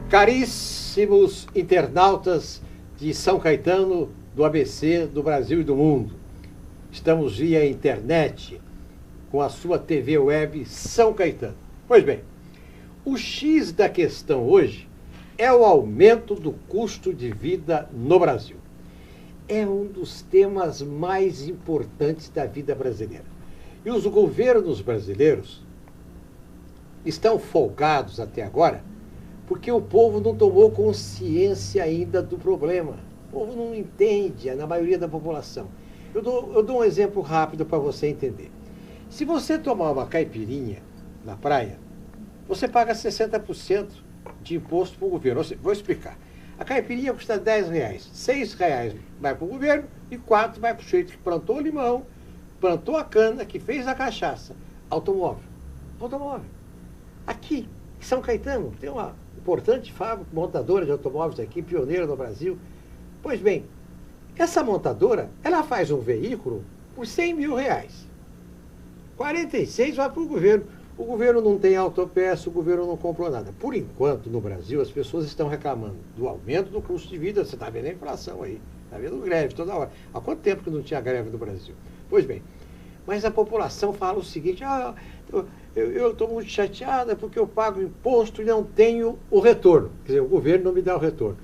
Caríssimos internautas de São Caetano, do ABC, do Brasil e do mundo. Estamos via internet com a sua TV web São Caetano. Pois bem, o X da questão hoje é o aumento do custo de vida no Brasil. É um dos temas mais importantes da vida brasileira. E os governos brasileiros estão folgados até agora porque o povo não tomou consciência ainda do problema. O povo não entende, na maioria da população. Eu dou um exemplo rápido para você entender. Se você tomar uma caipirinha na praia, você paga 60% de imposto para o governo. Vou explicar. A caipirinha custa R$10. R$6 vai para o governo e R$4 vai para o sujeito que plantou o limão, plantou a cana, que fez a cachaça. Automóvel. Aqui, em São Caetano, tem uma importante fábrica, montadora de automóveis aqui, pioneira no Brasil. Pois bem, essa montadora, ela faz um veículo por R$100 mil. 46 vai para o governo. O governo não tem autopeça, o governo não comprou nada. Por enquanto, no Brasil, as pessoas estão reclamando do aumento do custo de vida. Você está vendo a inflação aí, está vendo greve toda hora. Há quanto tempo que não tinha greve no Brasil? Pois bem, mas a população fala o seguinte: eu estou muito chateada porque eu pago imposto e não tenho o retorno. Quer dizer, o governo não me dá o retorno.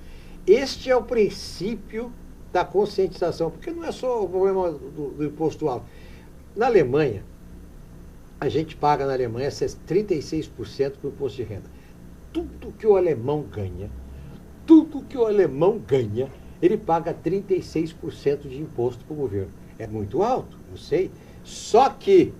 Este é o princípio da conscientização, porque não é só o problema do imposto alto. Na Alemanha, a gente paga na Alemanha 36% do imposto de renda. Tudo que o alemão ganha, ele paga 36% de imposto para o governo. É muito alto, eu sei. Só que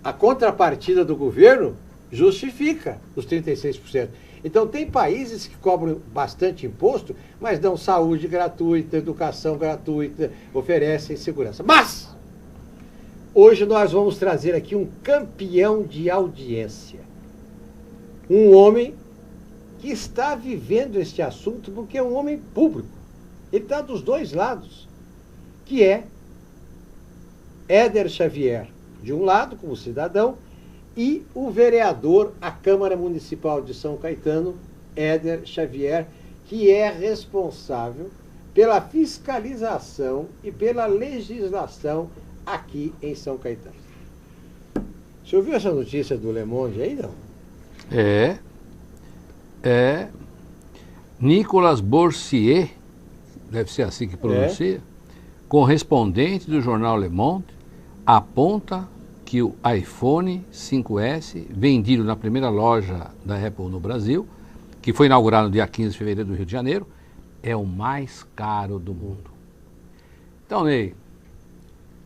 a contrapartida do governo justifica os 36%. Então, tem países que cobram bastante imposto, mas dão saúde gratuita, educação gratuita, oferecem segurança. Mas hoje nós vamos trazer aqui um campeão de audiência. Um homem que está vivendo este assunto porque é um homem público. Ele está dos dois lados, que é Éder Xavier, de um lado, como cidadão, e o vereador à Câmara Municipal de São Caetano, Éder Xavier, que é responsável pela fiscalização e pela legislação aqui em São Caetano. Você ouviu essa notícia do Le Monde aí, não? Nicolas Boursier, deve ser assim que pronuncia, correspondente do jornal Le Monde, aponta que o iPhone 5S, vendido na primeira loja da Apple no Brasil, que foi inaugurado no dia 15 de fevereiro do Rio de Janeiro, é o mais caro do mundo. Então, Ney,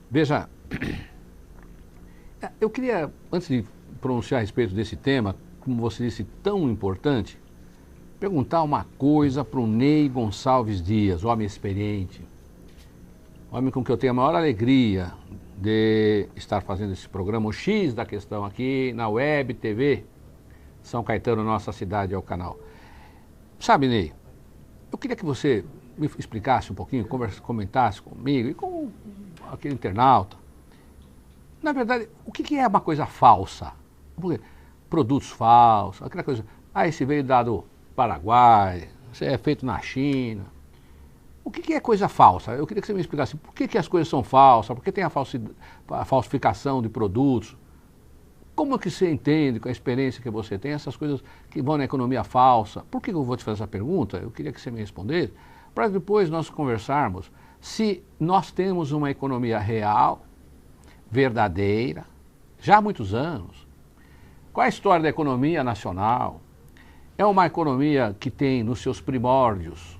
veja, eu queria, antes de pronunciar a respeito desse tema, como você disse, tão importante, perguntar uma coisa para o Ney Gonçalves Dias, homem experiente, homem com que eu tenho a maior alegria de estar fazendo esse programa, o X da questão aqui na Web TV São Caetano, nossa cidade é o canal. Sabe, Ney, eu queria que você me explicasse um pouquinho, comentasse comigo e com aquele internauta. Na verdade, o que é uma coisa falsa? Porque produtos falsos, aquela coisa, esse veio do Paraguai, isso é feito na China. O que é coisa falsa? Eu queria que você me explicasse por que as coisas são falsas, por que tem a falsificação de produtos. Como é que você entende, com a experiência que você tem, essas coisas que vão na economia falsa? Por que eu vou te fazer essa pergunta? Eu queria que você me respondesse, para depois nós conversarmos se nós temos uma economia real, verdadeira, já há muitos anos. Qual é a história da economia nacional? É uma economia que tem nos seus primórdios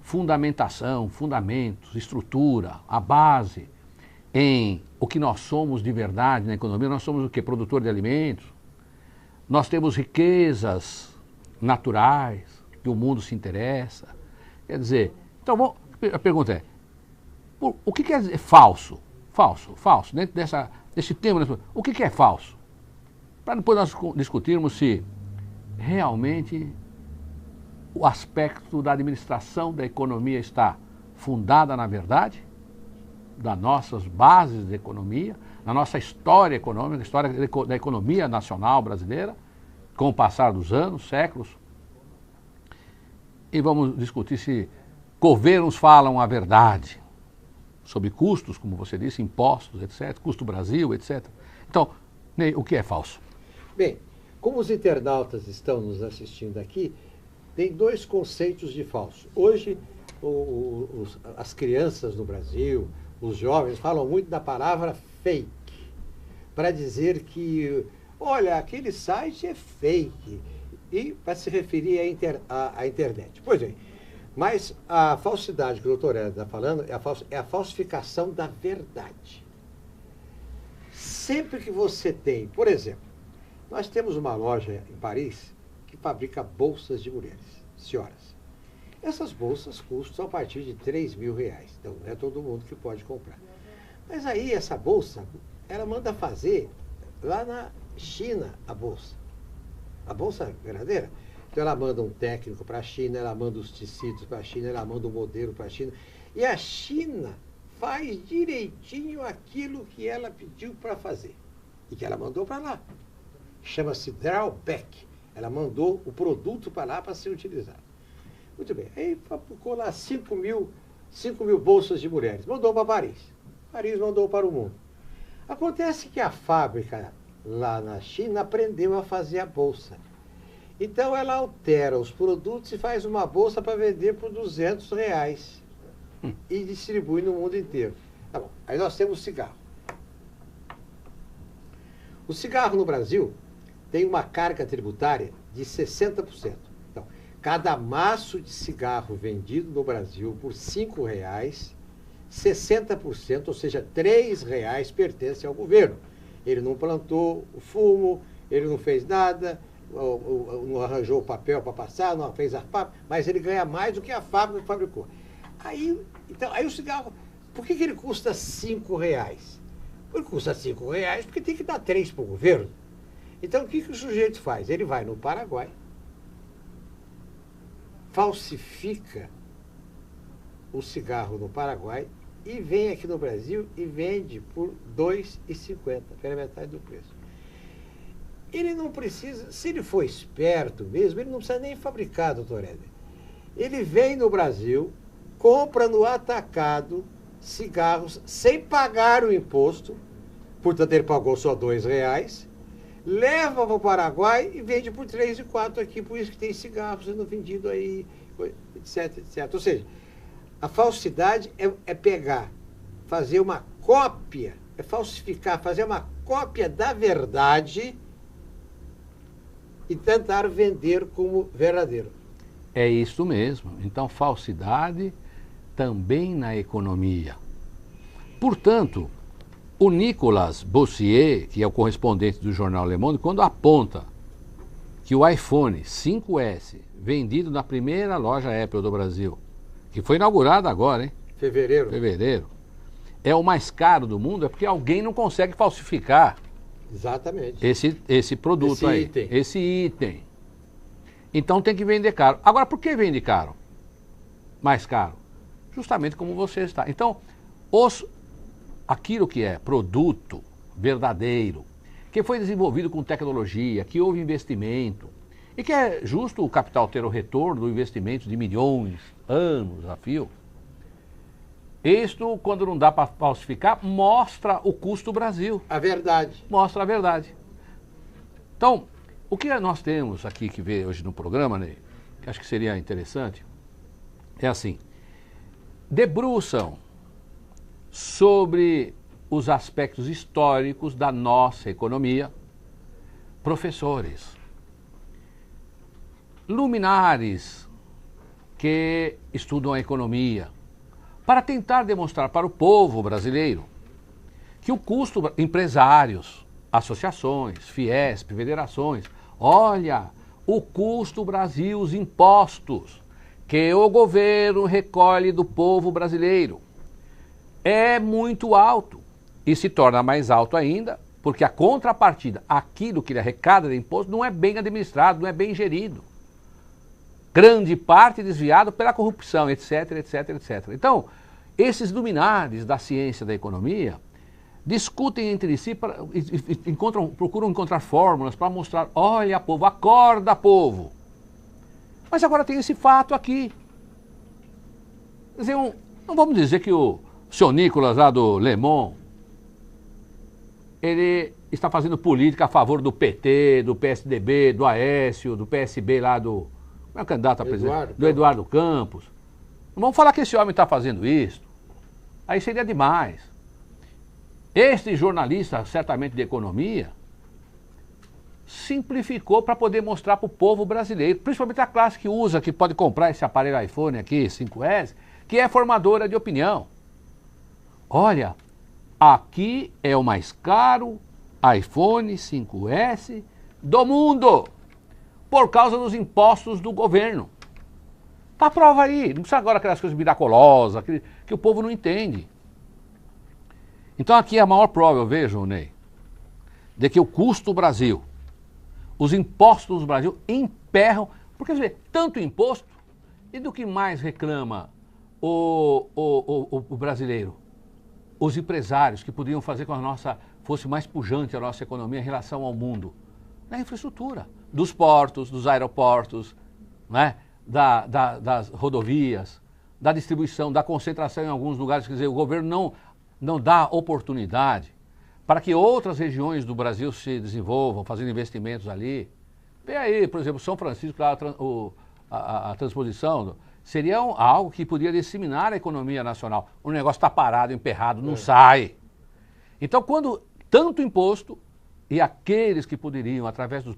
fundamentação, fundamentos, estrutura, a base em o que nós somos de verdade na economia. Nós somos o quê? Produtor de alimentos. Nós temos riquezas naturais que o mundo se interessa. Quer dizer, então a pergunta é, o que quer dizer falso? Falso. Dentro desse tema, o que é falso? Para depois nós discutirmos se realmente o aspecto da administração da economia está fundada na verdade, das nossas bases de economia, na nossa história econômica, história da economia nacional brasileira, com o passar dos anos, séculos, e vamos discutir se governos falam a verdade sobre custos, como você disse, impostos, etc., custo Brasil, etc. Então, Ney, o que é falso? Bem, como os internautas estão nos assistindo aqui, tem dois conceitos de falso. Hoje, as crianças no Brasil, os jovens, falam muito da palavra fake, para dizer que, olha, aquele site é fake, e para se referir à internet. Pois bem, mas a falsidade que o doutor Éder está falando é a falsificação da verdade. Sempre que você tem, por exemplo, nós temos uma loja em Paris que fabrica bolsas de mulheres, senhoras. Essas bolsas custam a partir de R$3.000, então não é todo mundo que pode comprar. Mas aí essa bolsa, ela manda fazer lá na China a bolsa verdadeira. Então ela manda um técnico para a China, ela manda os tecidos para a China, ela manda o modelo para a China. E a China faz direitinho aquilo que ela pediu para fazer. E que ela mandou para lá. Chama-se drawback. Ela mandou o produto para lá para ser utilizado. Muito bem. Aí fabricou lá 5 mil bolsas de mulheres. Mandou para Paris. Paris mandou para o mundo. Acontece que a fábrica lá na China aprendeu a fazer a bolsa. Então ela altera os produtos e faz uma bolsa para vender por R$200 e distribui no mundo inteiro. Tá bom. Aí nós temos o cigarro. O cigarro no Brasil tem uma carga tributária de 60%. Então, cada maço de cigarro vendido no Brasil por R$5, 60%, ou seja, R$3 pertence ao governo. Ele não plantou o fumo, ele não fez nada, não arranjou o papel para passar, não fez a fábrica, mas ele ganha mais do que a fábrica que fabricou. Aí o cigarro, por que ele custa R$5? Ele custa R$5 porque tem que dar 3 para o governo. Então o que o sujeito faz? Ele vai no Paraguai, falsifica o cigarro no Paraguai e vem aqui no Brasil e vende por R$2,50, pela metade do preço. Ele não precisa, se ele for esperto mesmo, ele não precisa nem fabricar, doutor Éder. Ele vem no Brasil, compra no atacado cigarros sem pagar o imposto, portanto ele pagou só R$2, leva para o Paraguai e vende por 3 e 4 aqui, por isso que tem cigarros sendo vendido aí, etc, etc. Ou seja, a falsidade é pegar, fazer uma cópia, é falsificar, fazer uma cópia da verdade e tentar vender como verdadeiro. É isso mesmo. Então, falsidade também na economia. Portanto, o Nicolas Bossier, que é o correspondente do jornal Le Monde, quando aponta que o iPhone 5S, vendido na primeira loja Apple do Brasil, que foi inaugurada agora, hein? Fevereiro. É o mais caro do mundo, é porque alguém não consegue falsificar. Exatamente. Esse produto aí. Esse item. Então tem que vender caro. Agora, por que vende caro? Mais caro? Justamente como você está. Então, aquilo que é produto verdadeiro, que foi desenvolvido com tecnologia, que houve investimento, e que é justo o capital ter o retorno do investimento de milhões, anos a fio. Isto, quando não dá para falsificar, mostra o custo Brasil. A verdade. Mostra a verdade. Então, o que nós temos aqui que ver hoje no programa, Ney, que acho que seria interessante, é assim, debruçam sobre os aspectos históricos da nossa economia, professores, luminares que estudam a economia, para tentar demonstrar para o povo brasileiro que o custo, empresários, associações, Fiesp, federações, olha, o custo Brasil, os impostos que o governo recolhe do povo brasileiro é muito alto e se torna mais alto ainda porque a contrapartida, aquilo que ele arrecada de imposto, não é bem administrado, não é bem gerido. Grande parte desviado pela corrupção, etc, etc, etc. Então, esses luminares da ciência da economia discutem entre si, procuram encontrar fórmulas para mostrar, olha, povo, acorda, povo. Mas agora tem esse fato aqui. Quer dizer, não vamos dizer que o senhor Nicolas lá do Le Monde, ele está fazendo política a favor do PT, do PSDB, do Aécio, do PSB lá do... Como é o candidato a presidente? Do Eduardo Campos. Não vamos falar que esse homem está fazendo isso. Aí seria demais. Este jornalista, certamente de economia, simplificou para poder mostrar para o povo brasileiro, principalmente a classe que usa, que pode comprar esse aparelho iPhone aqui, 5S, que é formadora de opinião. Olha, aqui é o mais caro iPhone 5S do mundo, por causa dos impostos do governo. Tá a prova aí, não precisa agora aquelas coisas miraculosas, que o povo não entende. Então aqui é a maior prova, eu vejo, Ney, de que o custo do Brasil, os impostos do Brasil emperram, porque quer dizer, tanto imposto, e do que mais reclama o brasileiro? Os empresários que poderiam fazer com que a nossa fosse mais pujante a nossa economia em relação ao mundo. Na infraestrutura, dos portos, dos aeroportos, né? Das rodovias, da distribuição, da concentração em alguns lugares. Quer dizer, o governo não dá oportunidade para que outras regiões do Brasil se desenvolvam, fazendo investimentos ali. Vê aí, por exemplo, São Francisco, lá, a transposição, seria algo que poderia disseminar a economia nacional. O negócio está parado, emperrado, não sai. Então, quando tanto imposto e aqueles que poderiam, através do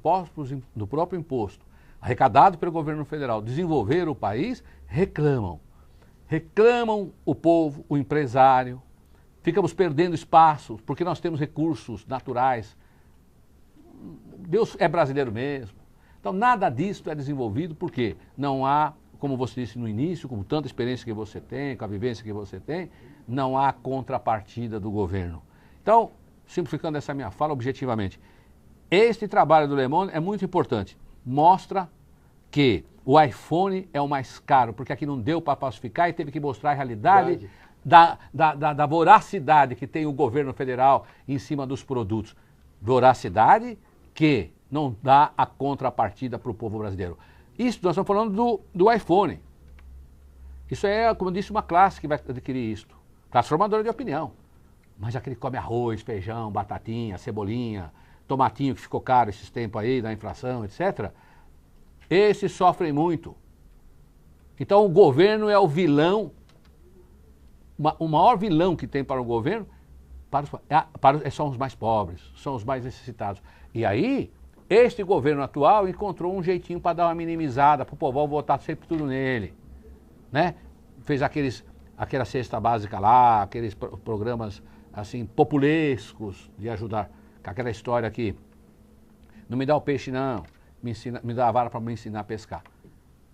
próprio imposto, arrecadado pelo governo federal, desenvolver o país, reclamam. Reclamam o povo, o empresário. Ficamos perdendo espaço, porque nós temos recursos naturais. Deus é brasileiro mesmo. Então, nada disso é desenvolvido, porque não há, como você disse no início, com tanta experiência que você tem, com a vivência que você tem, não há contrapartida do governo. Então, simplificando essa minha fala objetivamente, este trabalho do Le Monde é muito importante. Mostra que o iPhone é o mais caro, porque aqui não deu para falsificar e teve que mostrar a realidade da voracidade que tem o governo federal em cima dos produtos. Voracidade que não dá a contrapartida para o povo brasileiro. Isso nós estamos falando do iPhone. Isso é, como eu disse, uma classe que vai adquirir isto. Classe formadora de opinião. Mas aquele que come arroz, feijão, batatinha, cebolinha, tomatinho que ficou caro esses tempos aí, da inflação, etc., esses sofrem muito. Então o governo é o vilão, o maior vilão que tem para o governo são os mais pobres, são os mais necessitados. E aí, este governo atual encontrou um jeitinho para dar uma minimizada, para o povo votar sempre tudo nele. Né? Fez aquela cesta básica lá, aqueles programas assim, populescos de ajudar, com aquela história aqui, não me dá o peixe não, me dá a vara para me ensinar a pescar.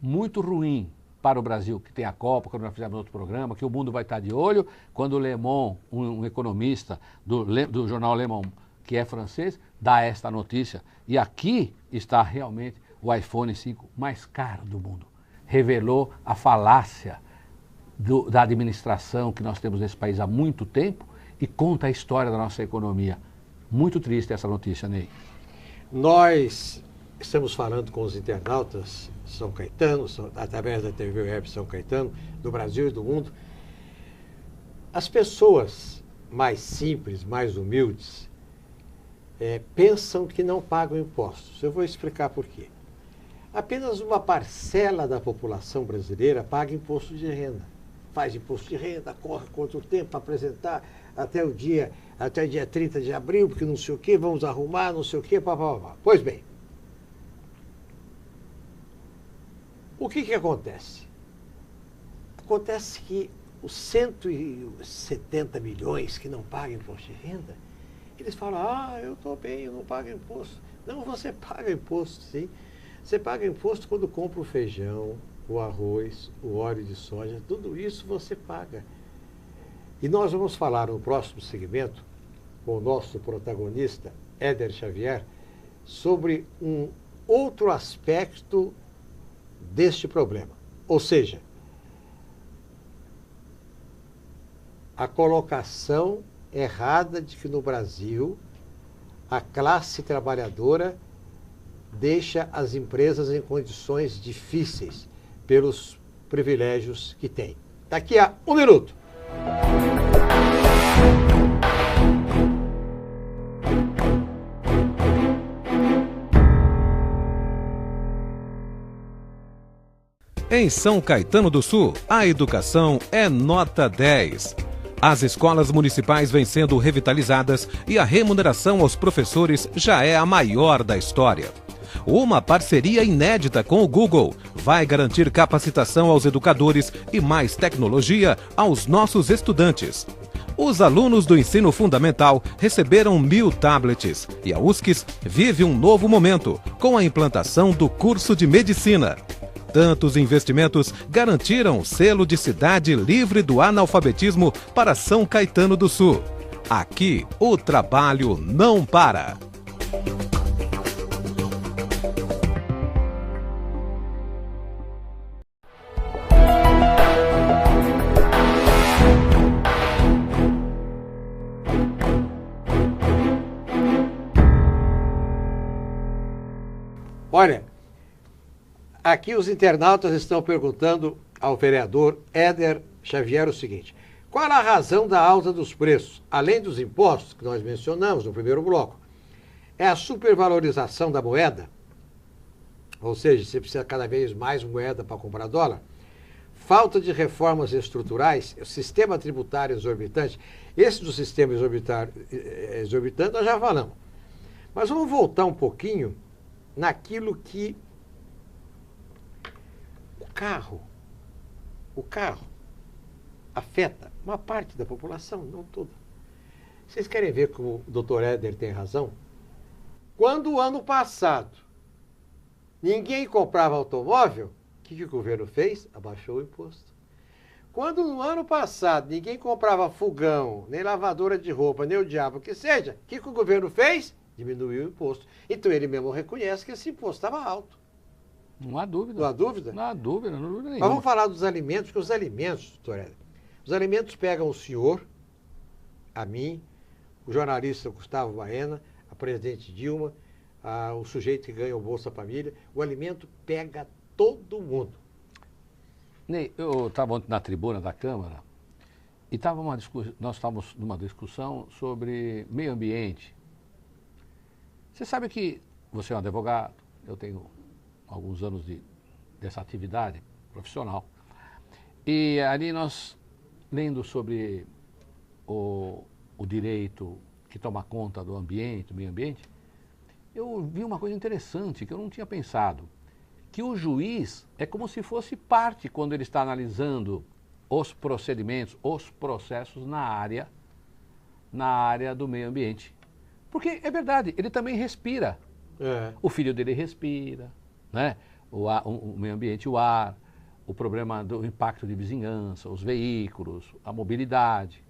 Muito ruim para o Brasil, que tem a Copa, quando nós fizemos outro programa, que o mundo vai estar de olho, quando o Le Monde, um economista do jornal Le Monde, que é francês, dá esta notícia. E aqui está realmente o iPhone 5 mais caro do mundo. Revelou a falácia da administração que nós temos nesse país há muito tempo e conta a história da nossa economia. Muito triste essa notícia, Ney. Nós estamos falando com os internautas São Caetano, através da TV Web São Caetano, do Brasil e do mundo. As pessoas mais simples, mais humildes, pensam que não pagam impostos. Eu vou explicar por quê. Apenas uma parcela da população brasileira paga imposto de renda. Faz imposto de renda, corre contra o tempo para apresentar até o dia 30 de abril, porque não sei o quê, vamos arrumar, não sei o quê, papapá. Pois bem, o que acontece? Acontece que os 170 milhões que não pagam imposto de renda, eles falam, eu estou bem, eu não pago imposto. Não, você paga imposto, sim. Você paga imposto quando compra o feijão, o arroz, o óleo de soja, tudo isso você paga. E nós vamos falar no próximo segmento, com o nosso protagonista, Éder Xavier, sobre um outro aspecto deste problema. Ou seja, a colocação errada de que no Brasil a classe trabalhadora deixa as empresas em condições difíceis pelos privilégios que têm. Daqui a 1 minuto. Em São Caetano do Sul, a educação é nota 10. As escolas municipais vêm sendo revitalizadas e a remuneração aos professores já é a maior da história. Uma parceria inédita com o Google vai garantir capacitação aos educadores e mais tecnologia aos nossos estudantes. Os alunos do ensino fundamental receberam 1.000 tablets e a USCS vive um novo momento com a implantação do curso de medicina. Tantos investimentos garantiram o selo de cidade livre do analfabetismo para São Caetano do Sul. Aqui, o trabalho não para. Olha, aqui os internautas estão perguntando ao vereador Éder Xavier o seguinte: qual a razão da alta dos preços? Além dos impostos que nós mencionamos no primeiro bloco, é a supervalorização da moeda? Ou seja, você precisa cada vez mais moeda para comprar dólar? Falta de reformas estruturais, o sistema tributário exorbitante. Esse do sistema exorbitante nós já falamos. Mas vamos voltar um pouquinho naquilo que o carro afeta uma parte da população, não toda. Vocês querem ver como o doutor Éder tem razão? Quando o ano passado ninguém comprava automóvel, o que o governo fez? Abaixou o imposto. Quando no ano passado ninguém comprava fogão, nem lavadora de roupa, nem o diabo que seja, o que o governo fez? Diminuiu o imposto. Então ele mesmo reconhece que esse imposto estava alto. Não há dúvida. Não há dúvida? Não há dúvida, não há dúvida nenhuma. Mas vamos falar dos alimentos, porque os alimentos, doutor Éder, os alimentos pegam o senhor, a mim, o jornalista Gustavo Baena, a presidente Dilma, o sujeito que ganha o Bolsa Família. O alimento pega todo mundo. Ney, eu estava ontem na tribuna da Câmara e nós estávamos numa discussão sobre meio ambiente. Você sabe que você é um advogado, eu tenho alguns anos dessa atividade profissional. E ali nós, lendo sobre o direito que toma conta do ambiente, do meio ambiente, eu vi uma coisa interessante que eu não tinha pensado, que o juiz é como se fosse parte quando ele está analisando os procedimentos, os processos na área do meio ambiente. Porque é verdade, ele também respira. O filho dele respira, né? O meio ambiente, o ar, o problema do impacto de vizinhança, os veículos, a mobilidade.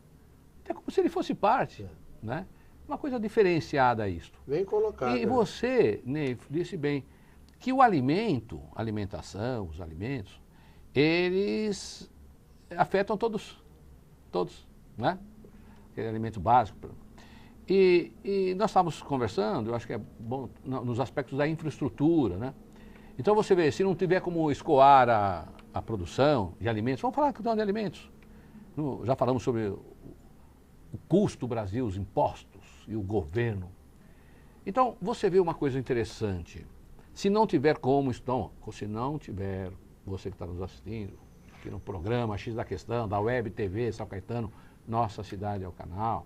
É como se ele fosse parte, né? Uma coisa diferenciada a isto. Bem colocado. E você, Ney, disse bem que a alimentação, os alimentos, eles afetam todos, né? Aquele alimento básico. E nós estávamos conversando, eu acho que é bom, nos aspectos da infraestrutura, né? Então você vê, se não tiver como escoar a produção de alimentos, vamos falar de alimentos. Já falamos sobre o custo do Brasil, os impostos e o governo. Então você vê uma coisa interessante. Se não tiver você que está nos assistindo, aqui no programa X da Questão, da Web TV, São Caetano, Nossa Cidade é o canal.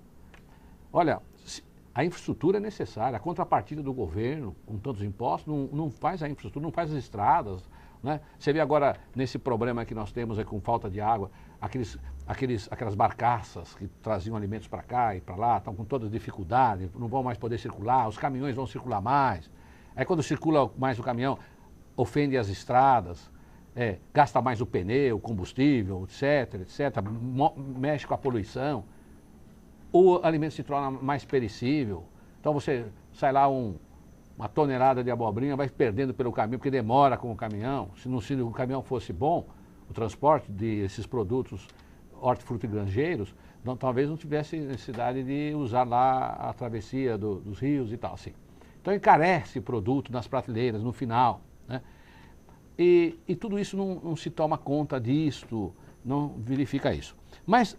Olha, a infraestrutura é necessária, a contrapartida do governo, com tantos impostos, não faz a infraestrutura, não faz as estradas, né? Você vê agora, nesse problema que nós temos com falta de água, aquelas barcaças que traziam alimentos para cá e para lá, estão com toda dificuldade, não vão mais poder circular, os caminhões vão circular mais. Aí quando circula mais o caminhão, ofende as estradas, gasta mais o pneu, o combustível, etc, mexe com a poluição. O alimento se torna mais perecível. Então você sai lá uma tonelada de abobrinha, vai perdendo pelo caminho, porque demora com o caminhão. Se o caminhão fosse bom, o transporte desses produtos hortifrutigranjeiros, talvez não tivesse necessidade de usar lá a travessia dos rios e tal, assim. Então encarece produto nas prateleiras no final, né? E tudo isso não se toma conta disto, não verifica isso. Mas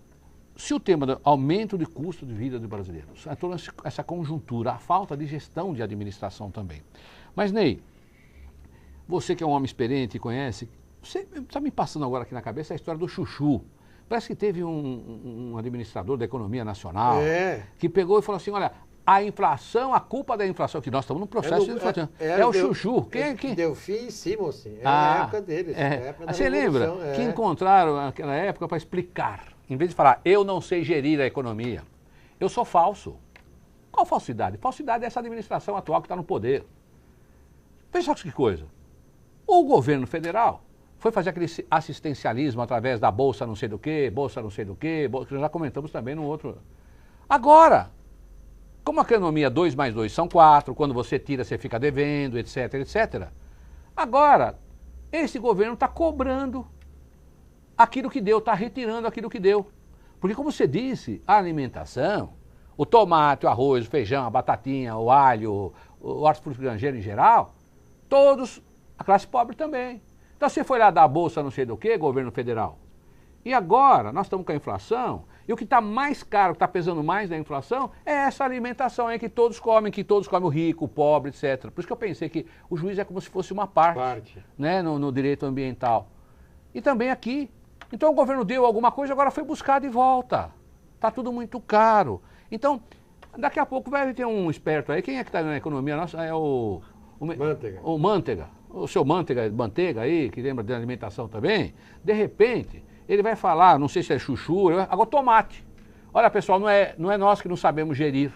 se o tema do aumento de custo de vida dos brasileiros, toda essa conjuntura, a falta de gestão de administração também. Mas, Ney, você que é um homem experiente e conhece, você está me passando agora aqui na cabeça a história do chuchu. Parece que teve um administrador da economia nacional que pegou e falou assim, olha, a inflação, a culpa da inflação, que nós estamos num processo de inflação, é o chuchu. Quem? Delfim e Simonsen, a época deles. Você lembra que encontraram naquela época para explicar, em vez de falar, eu não sei gerir a economia, eu sou falso. Qual falsidade? Falsidade é essa administração atual que está no poder. Veja só que coisa. O governo federal foi fazer aquele assistencialismo através da bolsa não sei do que, bolsa não sei do que nós já comentamos também no outro. Agora, como a economia 2 mais 2 são 4, quando você tira você fica devendo, etc, etc. Agora, esse governo está cobrando aquilo que deu, está retirando aquilo que deu. Porque como você disse, a alimentação, o tomate, o arroz, o feijão, a batatinha, o alho, o hortifruti granjeiro em geral, todos, a classe pobre também. Então você foi lá dar a bolsa não sei do que, governo federal. E agora, nós estamos com a inflação, e o que está mais caro, o que está pesando mais da inflação, é essa alimentação aí que todos comem o rico, o pobre, etc. Por isso que eu pensei que o juiz é como se fosse uma parte. Né, no direito ambiental. E também aqui. Então o governo deu alguma coisa, agora foi buscar de volta. Está tudo muito caro. Então, daqui a pouco vai ter um esperto aí. Quem é que está na economia nossa? É o Manteiga. O Manteiga. O seu Manteiga aí, que lembra de alimentação também. De repente, ele vai falar, não sei se é chuchu, agora tomate. Olha, pessoal, não é nós que não sabemos gerir.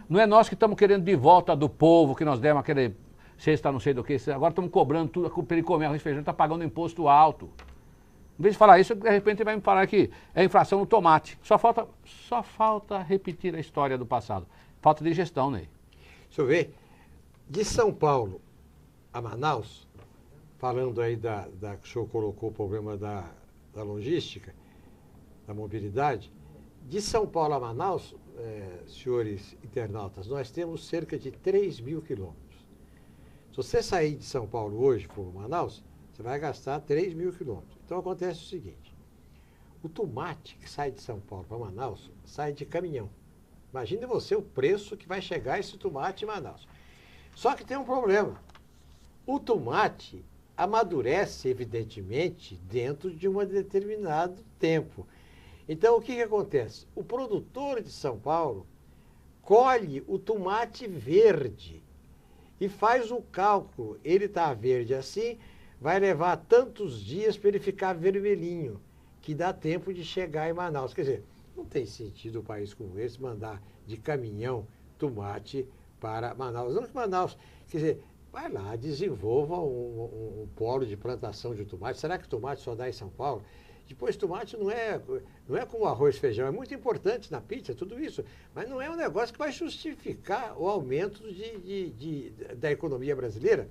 Não é nós que estamos querendo de volta do povo, que nós demos aquele cesta não sei do que. Agora estamos cobrando tudo para ele comer arroz e feijão, está pagando imposto alto. Em vez de falar isso, de repente ele vai me falar que é inflação no tomate. Só falta repetir a história do passado. Falta de gestão, Ney. Deixa eu ver. De São Paulo a Manaus, falando aí que o senhor colocou o problema da logística, da mobilidade, de São Paulo a Manaus, senhores internautas, nós temos cerca de 3 mil quilômetros. Se você sair de São Paulo hoje por Manaus, você vai gastar 3 mil quilômetros. Então acontece o seguinte, o tomate que sai de São Paulo para Manaus, sai de caminhão. Imagine você o preço que vai chegar esse tomate em Manaus. Só que tem um problema. O tomate amadurece, evidentemente, dentro de um determinado tempo. Então, o que acontece? O produtor de São Paulo colhe o tomate verde e faz o cálculo. Ele está verde assim, vai levar tantos dias para ele ficar vermelhinho, que dá tempo de chegar em Manaus. Quer dizer, não tem sentido o país como esse mandar de caminhão tomate para Manaus. Não que Manaus, quer dizer, vai lá, desenvolva um polo de plantação de tomate. Será que tomate só dá em São Paulo? Depois, tomate não é como arroz e feijão, é muito importante na pizza, tudo isso, mas não é um negócio que vai justificar o aumento da economia brasileira.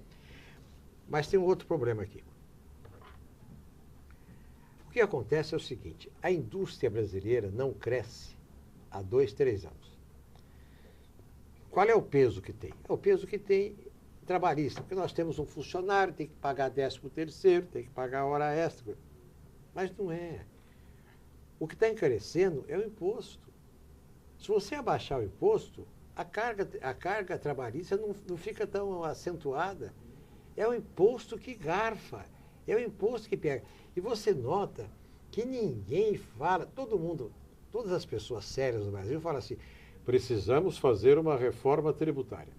Mas tem um outro problema aqui. O que acontece é o seguinte, a indústria brasileira não cresce há 2, 3 anos. Qual é o peso que tem? É o peso que tem trabalhista, porque nós temos um funcionário, tem que pagar 13º, tem que pagar hora extra. Mas não é. O que está encarecendo é o imposto. Se você abaixar o imposto, a carga trabalhista não fica tão acentuada. É o imposto que garfa, é o imposto que pega. E você nota que ninguém fala, todo mundo, todas as pessoas sérias no Brasil falam assim, precisamos fazer uma reforma tributária.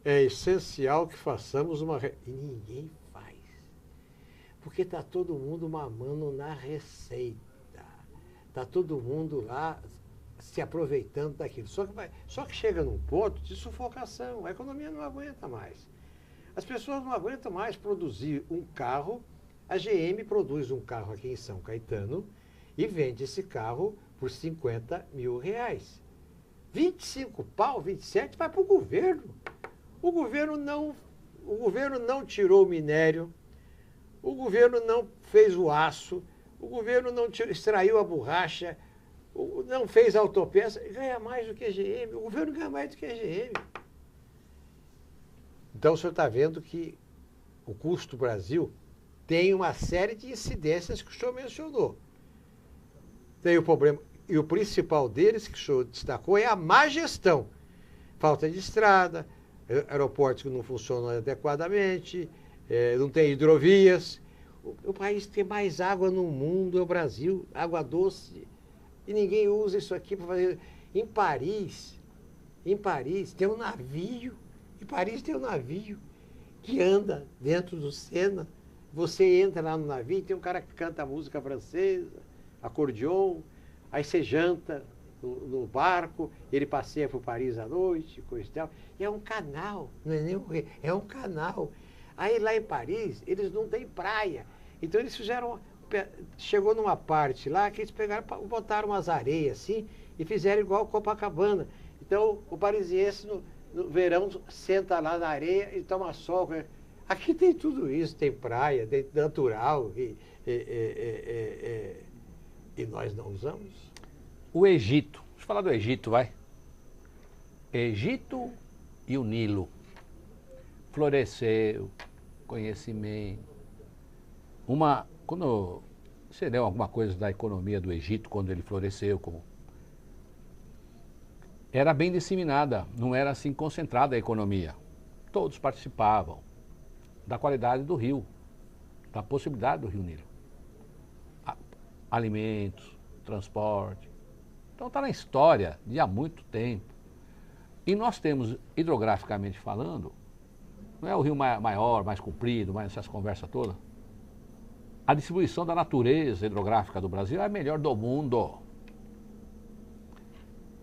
É essencial que façamos E ninguém faz. Porque está todo mundo mamando na receita. Está todo mundo lá se aproveitando daquilo. Só que chega num ponto de sufocação. A economia não aguenta mais. As pessoas não aguentam mais produzir um carro. A GM produz um carro aqui em São Caetano e vende esse carro por R$50 mil. 25 pau, 27 vai para o governo. O governo não tirou o minério, o governo não fez o aço, o governo não extraiu a borracha, não fez a autopeça, ganha mais do que a GM. O governo ganha mais do que a GM. Então o senhor está vendo que o custo Brasil tem uma série de incidências que o senhor mencionou. Tem o problema, e o principal deles, que o senhor destacou, é a má gestão. Falta de estrada, aeroportos que não funcionam adequadamente, não tem hidrovias. O país que tem mais água no mundo é o Brasil, água doce. E ninguém usa isso aqui para fazer. Em Paris tem um navio, que anda dentro do Sena. Você entra lá no navio, tem um cara que canta música francesa, acordeon, aí você janta no barco, ele passeia por Paris à noite, coisa e tal. E é um canal, não é nem é um canal. Aí lá em Paris, eles não têm praia. Então eles chegou numa parte lá que eles pegaram, botaram umas areias assim e fizeram igual Copacabana. Então o parisiense no verão senta lá na areia e toma sol. Aqui tem tudo isso, tem praia, tem natural e nós não usamos. O Egito, deixa eu falar do Egito, vai. Egito e o Nilo. Floresceu, conhecimento. Quando você leu alguma coisa da economia do Egito, quando ele floresceu, era bem disseminada, não era assim concentrada a economia. Todos participavam da qualidade do rio, da possibilidade do rio Nilo. Alimentos, transporte. Então está na história de há muito tempo. E nós temos, hidrograficamente falando, não é o rio maior, mais comprido, mais essas conversas todas. A distribuição da natureza hidrográfica do Brasil é a melhor do mundo.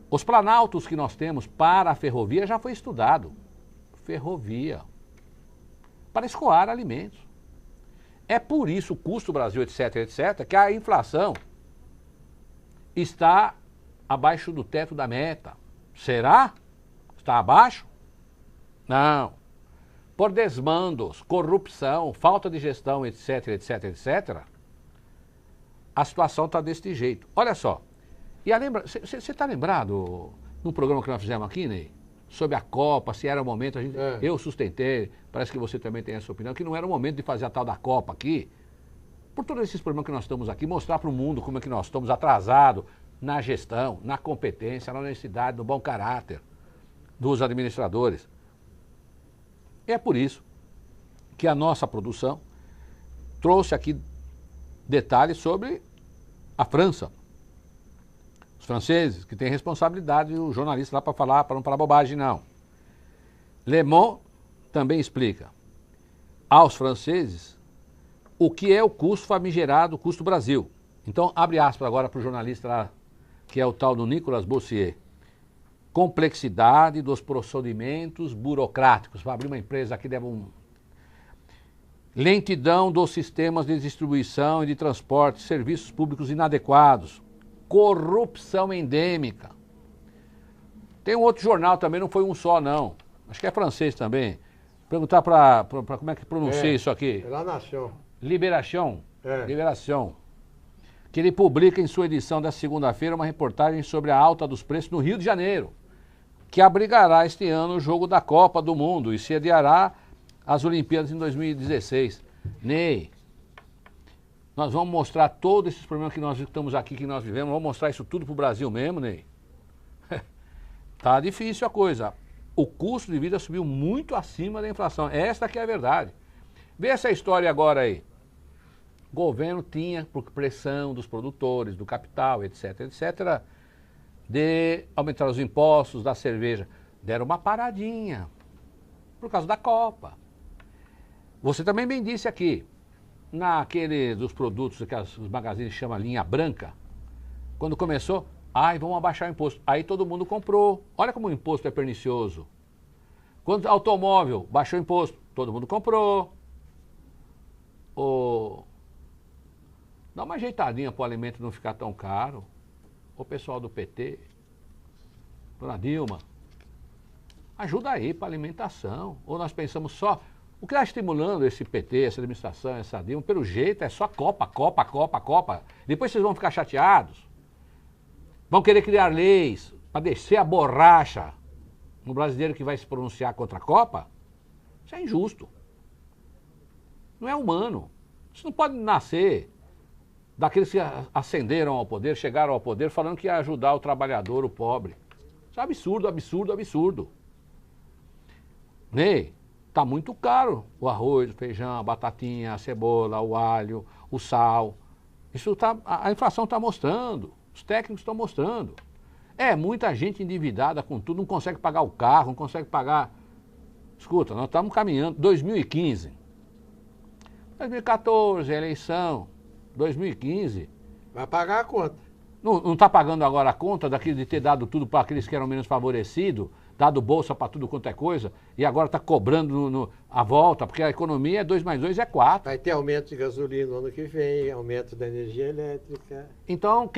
Os planaltos que nós temos para a ferrovia já foi estudado. Ferrovia. Para escoar alimentos. É por isso o custo do Brasil, etc., etc., que a inflação está abaixo do teto da meta. Será? Está abaixo? Não. Por desmandos, corrupção, falta de gestão, etc., etc., etc., a situação está desse jeito. Olha só, você está lembrado no programa que nós fizemos aqui, Ney? Sobre a Copa, se era o momento, eu sustentei, parece que você também tem essa opinião, que não era o momento de fazer a tal da Copa aqui, por todos esses problemas que nós estamos aqui, mostrar para o mundo como é que nós estamos atrasados na gestão, na competência, na honestidade, no bom caráter dos administradores. É por isso que a nossa produção trouxe aqui detalhes sobre a França. Os franceses, que têm responsabilidade, o jornalista lá para falar, para não falar bobagem, não. Le Monde também explica aos franceses o que é o custo famigerado, o custo Brasil. Então, abre aspas agora para o jornalista lá, que é o tal do Nicolas Bossier. Complexidade dos procedimentos burocráticos. Para abrir uma empresa aqui deve lentidão dos sistemas de distribuição e de transporte, serviços públicos inadequados, corrupção endêmica. Tem um outro jornal também, não foi um só não, acho que é francês também. Perguntar para como é que pronuncia isso aqui. É La Nation. Libération. Libération. Que ele publica em sua edição da segunda-feira uma reportagem sobre a alta dos preços no Rio de Janeiro, que abrigará este ano o jogo da Copa do Mundo e sediará as Olimpíadas em 2016. Ney, nós vamos mostrar todos esses problemas que nós estamos aqui, que nós vivemos, vamos mostrar isso tudo para o Brasil mesmo, Ney? Tá difícil a coisa. O custo de vida subiu muito acima da inflação. Esta que é a verdade. Vê essa história agora aí. O governo tinha, por pressão dos produtores, do capital, etc., etc., de aumentar os impostos da cerveja. Deram uma paradinha por causa da Copa. Você também bem disse aqui, naquele dos produtos que os magazines chamam linha branca, quando começou, vamos abaixar o imposto. Aí todo mundo comprou. Olha como o imposto é pernicioso. Quando automóvel baixou o imposto, todo mundo comprou. Dá uma ajeitadinha para o alimento não ficar tão caro. O pessoal do PT, dona Dilma, ajuda aí para alimentação. Ou nós pensamos só, o que está estimulando esse PT, essa administração, essa Dilma, pelo jeito é só Copa, Copa, Copa, Copa. Depois vocês vão ficar chateados. Vão querer criar leis para descer a borracha no brasileiro que vai se pronunciar contra a Copa. Isso é injusto. Não é humano. Isso não pode nascer daqueles que ascenderam ao poder, chegaram ao poder falando que ia ajudar o trabalhador, o pobre. Isso é absurdo, absurdo, absurdo. Ney, tá muito caro o arroz, o feijão, a batatinha, a cebola, o alho, o sal. Isso a inflação está mostrando, os técnicos estão mostrando. É muita gente endividada com tudo, não consegue pagar o carro, não consegue pagar. Escuta, nós estamos caminhando, 2015, 2014, eleição, 2015. Vai pagar a conta. Não está pagando agora a conta daquilo de ter dado tudo para aqueles que eram menos favorecidos, dado bolsa para tudo quanto é coisa, e agora está cobrando a volta, porque a economia é 2 mais 2 é 4. Vai ter aumento de gasolina no ano que vem, aumento da energia elétrica. Então,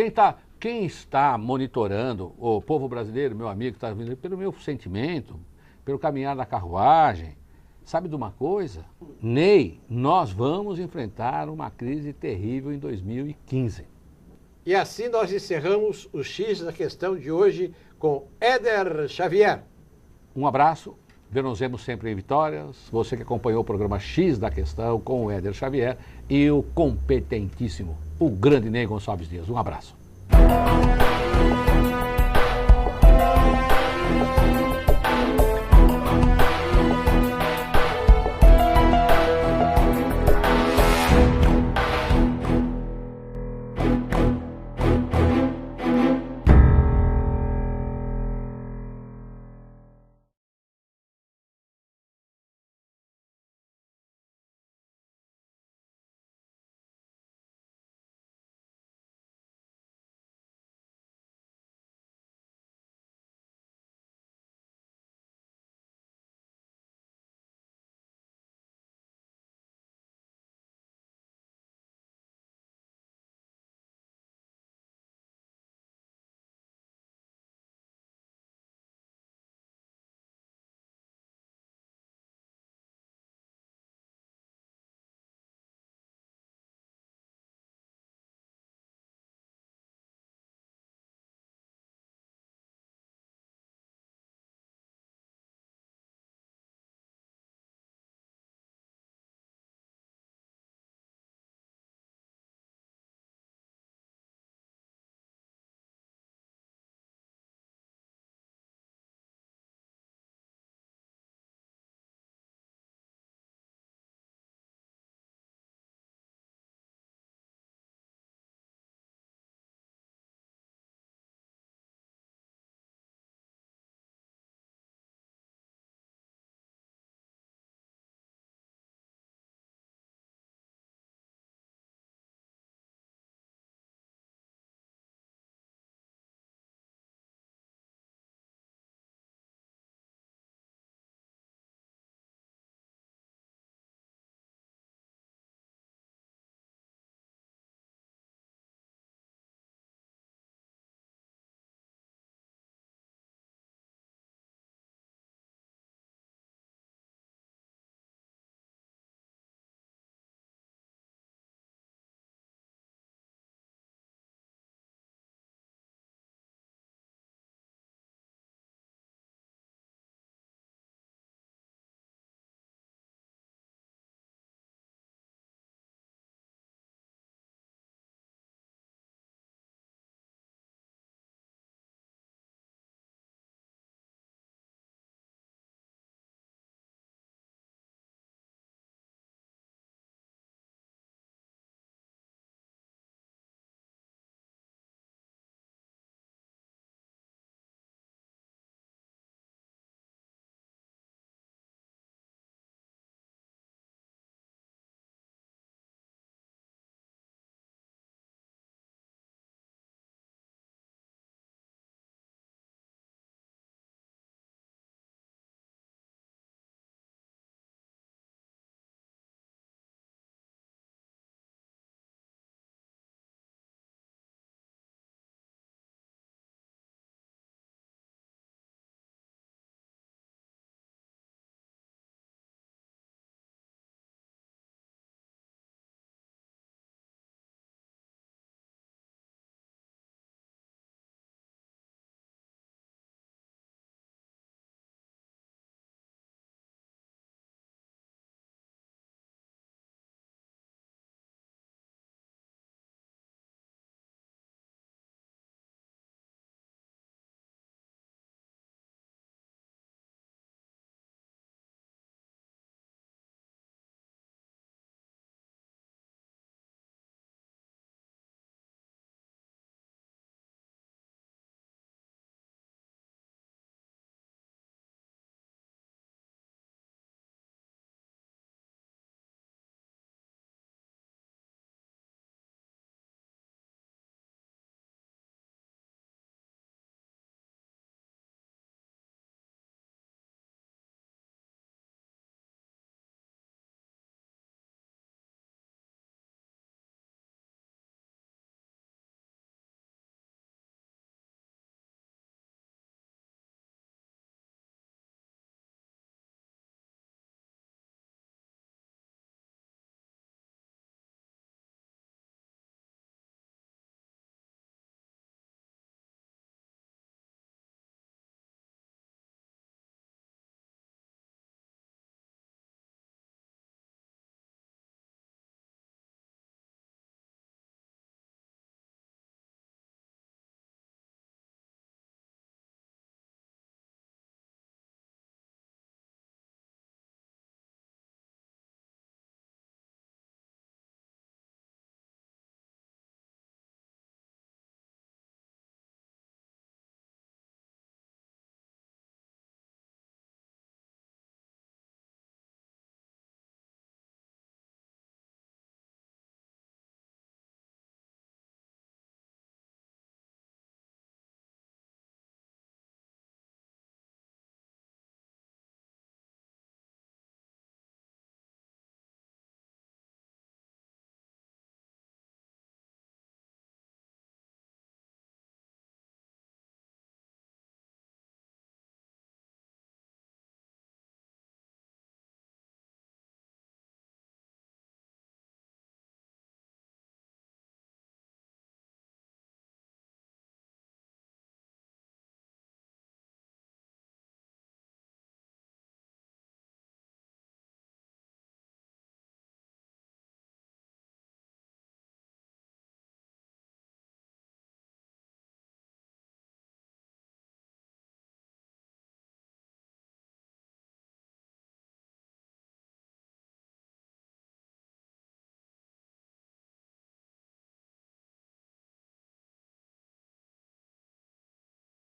quem está monitorando, o povo brasileiro, meu amigo, está vindo pelo meu sentimento, pelo caminhar da carruagem, sabe de uma coisa? Ney, nós vamos enfrentar uma crise terrível em 2015. E assim nós encerramos o X da questão de hoje com Éder Xavier. Um abraço, veremos sempre em vitórias. Você que acompanhou o programa X da questão com o Éder Xavier e o competentíssimo, o grande Ney Gonçalves Dias. Um abraço.